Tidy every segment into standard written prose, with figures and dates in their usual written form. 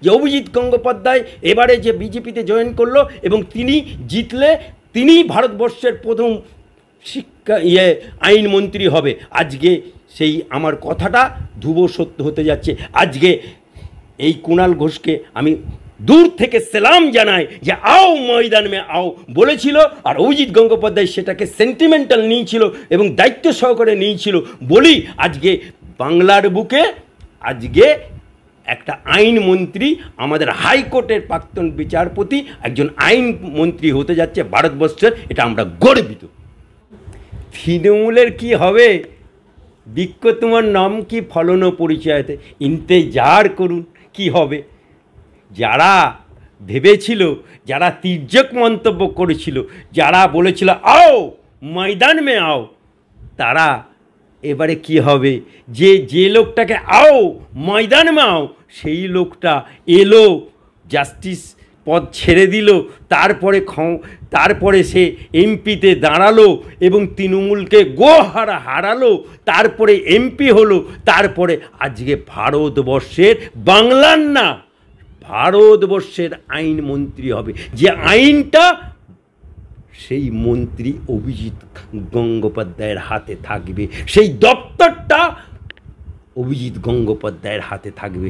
যে অভিজিৎ গঙ্গোপাধ্যায় এবারে যে বিজেপিতে জয়েন করলো এবং তিনি জিতলে তিনি ভারতবর্ষের প্রথম শিক্ষা আইনমন্ত্রী হবে। আজকে সেই আমার কথাটা ধ্রুব সত্য হতে যাচ্ছে। আজকে এই কুণাল ঘোষকে আমি দূর থেকে সালাম জানাই যে আও ময়দান মে আও বলেছিল, আর অভিজিৎ গঙ্গোপাধ্যায় সেটাকে সেন্টিমেন্টাল নিয়েছিল এবং দায়িত্ব সহকারে নিয়েছিল বলি আজকে বাংলার বুকে আজকে একটা আইনমন্ত্রী, আমাদের হাইকোর্টের প্রাক্তন বিচারপতি একজন আইনমন্ত্রী হতে যাচ্ছে ভারতবর্ষের। এটা আমরা গর্বিত। তৃণমূলের কি হবে? বৃক্ষ তোমার নাম কি ফলন পরিচয়তে, ইন্তেজার করুন কি হবে। যারা ভেবেছিল, যারা তির্যক মন্তব্য করেছিল, যারা বলেছিল আও ময়দান মে আও, তারা এবারে কি হবে? যে লোকটাকে আও ময়দান মে আও সেই লোকটা এলো, জাস্টিস পদ ছেড়ে দিল, তারপরে সে এমপিতে দাঁড়ালো এবং তৃণমূলকে হারালো, তারপরে এমপি হলো, তারপরে আজকে ভারতবর্ষের বাংলার না ভারতবর্ষের আইনমন্ত্রী হবে। যে আইনটা সেই মন্ত্রী অভিজিৎ গঙ্গোপাধ্যায়ের হাতে থাকবে, সেই দপ্তরটা অভিজিৎ গঙ্গোপাধ্যায়ের হাতে থাকবে।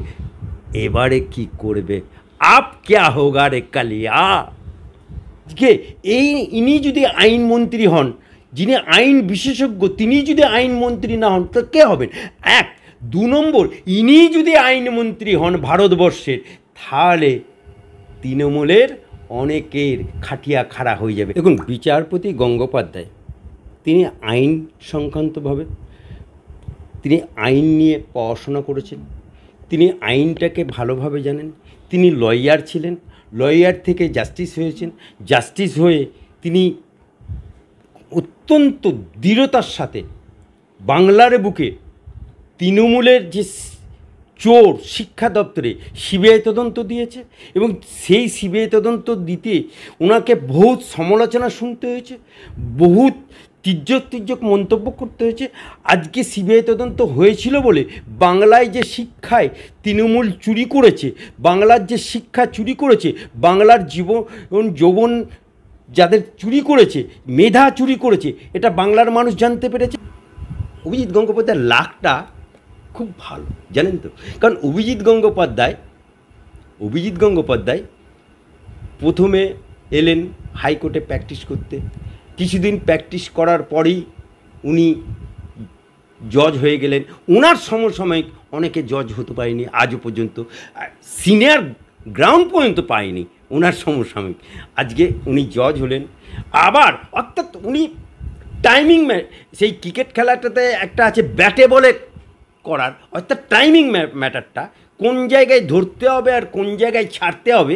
এবারে কি করবে? আপ ক্যা হোগা রে কালিয়া। ইনি যদি আইনমন্ত্রী হন, যিনি আইন বিশেষজ্ঞ, তিনি যদি আইনমন্ত্রী না হন তো কে হবেন? এক। 2 নম্বর, ইনি যদি আইনমন্ত্রী হন ভারতবর্ষের, তাহলে তৃণমূলের অনেকের খাটিয়া খাড়া হয়ে যাবে। দেখুন, বিচারপতি গঙ্গোপাধ্যায় তিনি আইন সংক্রান্তভাবে তিনি আইন নিয়ে পড়াশোনা করেছেন, তিনি আইনটাকে ভালোভাবে জানেন, তিনি লয়ার ছিলেন, লয়ার থেকে জাস্টিস হয়েছেন, জাস্টিস হয়ে তিনি অত্যন্ত দৃঢ়তার সাথে বাংলার বুকে তৃণমূলের যে চোর শিক্ষা দপ্তরে সিবিআই তদন্ত দিয়েছে এবং সেই সিবিআই তদন্ত দিতে ওনাকে বহুত সমালোচনা শুনতে হয়েছে, বহুত তির্যক মন্তব্য করতে হয়েছে। আজকে সিবিআই তদন্ত হয়েছিল বলে বাংলায় যে শিক্ষায় তৃণমূল চুরি করেছে, বাংলার যে শিক্ষা চুরি করেছে, বাংলার যৌবন যাদের চুরি করেছে, মেধা চুরি করেছে, এটা বাংলার মানুষ জানতে পেরেছে। অভিজিৎ গঙ্গোপাধ্যায়ের লাকটা খুব ভালো, জানেন তো? কারণ অভিজিৎ গঙ্গোপাধ্যায় প্রথমে এলেন হাইকোর্টে প্র্যাকটিস করতে, কিছুদিন প্র্যাকটিস করার পরেই উনি জজ হয়ে গেলেন। ওনার সমসাময়িক অনেকে জজ হতে পারেনি, আজও পর্যন্ত সিনিয়র গ্রাউন্ড পর্যন্ত পায়নি ওনার সমসাময়িক। আজকে উনি জজ হলেন। আবার অর্থাৎ উনি টাইমিং, সেই ক্রিকেট খেলাটাতে একটা আছে ব্যাটে বলে করার, অর্থাৎ টাইমিং ম্যাটারটা কোন জায়গায় ধরতে হবে আর কোন জায়গায় ছাড়তে হবে,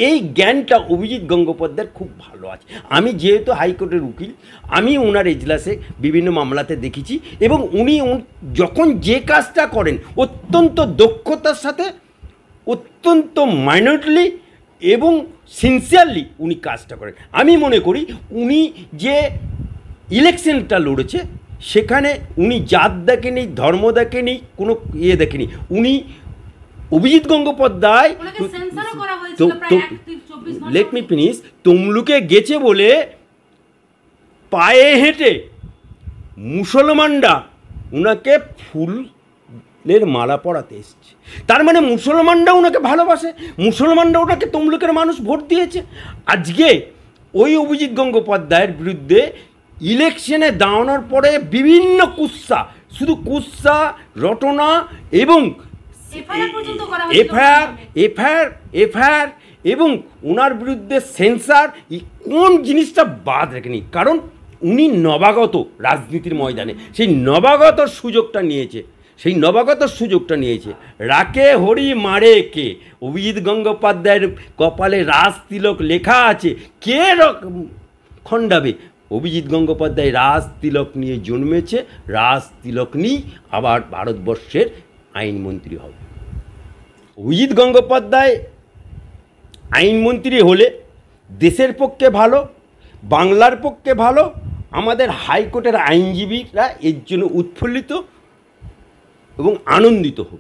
এই জ্ঞানটা অভিজিৎ গঙ্গোপাধ্যায়ের খুব ভালো আছে। আমি যেহেতু হাইকোর্টের উকিল, আমি ওনার এজলাসে বিভিন্ন মামলাতে দেখেছি এবং উনি যখন যে কাজটা করেন অত্যন্ত দক্ষতার সাথে, অত্যন্ত মাইনরলি এবং সিনসিয়ারলি উনি কাজটা করেন। আমি মনে করি উনি যে ইলেকশনটা লড়েছে সেখানে উনি জাত দেখেনি, ধর্ম দেখেনি, কোনো দেখেনি। উনি Abhijit Gangopadhyay let me finish, তমলুকে গেছে বলে পায়ে হেঁটে মুসলমানরা উনাকে ফুলের মালা পরাতে এসছে। তার মানে মুসলমানরা ওনাকে ভালোবাসে, মুসলমানরা ওনাকে তমলুকের মানুষ ভোট দিয়েছে। আজকে ওই অভিজিৎ গঙ্গোপাধ্যায়ের বিরুদ্ধে ইলেকশনে দাঁড়ানোর পরে বিভিন্ন কুৎসা, শুধু কুৎসা রটনা এবং এফআইআর এবং ওনার বিরুদ্ধে সেন্সার, কোন জিনিসটা বাদ রেখেনি। কারণ উনি নবাগত রাজনীতির ময়দানে সেই নবাগত সুযোগটা নিয়েছে। রাকে হরি মারে কে, অভিজিৎ গঙ্গোপাধ্যায়ের কপালে রাজ তিলক লেখা আছে, কে খণ্ডাবে? অভিজিৎ গঙ্গোপাধ্যায় রাজ তিলক নিয়ে জন্মেছে, রাজ তিলক নিয়ে আবার ভারতবর্ষের আইনমন্ত্রী হবে। অভিজিৎ গঙ্গোপাধ্যায় আইনমন্ত্রী হলে দেশের পক্ষে ভালো, বাংলার পক্ষে ভালো, আমাদের হাইকোর্টের আইনজীবীরা এর জন্য উৎফুল্লিত এবং আনন্দিত হবে।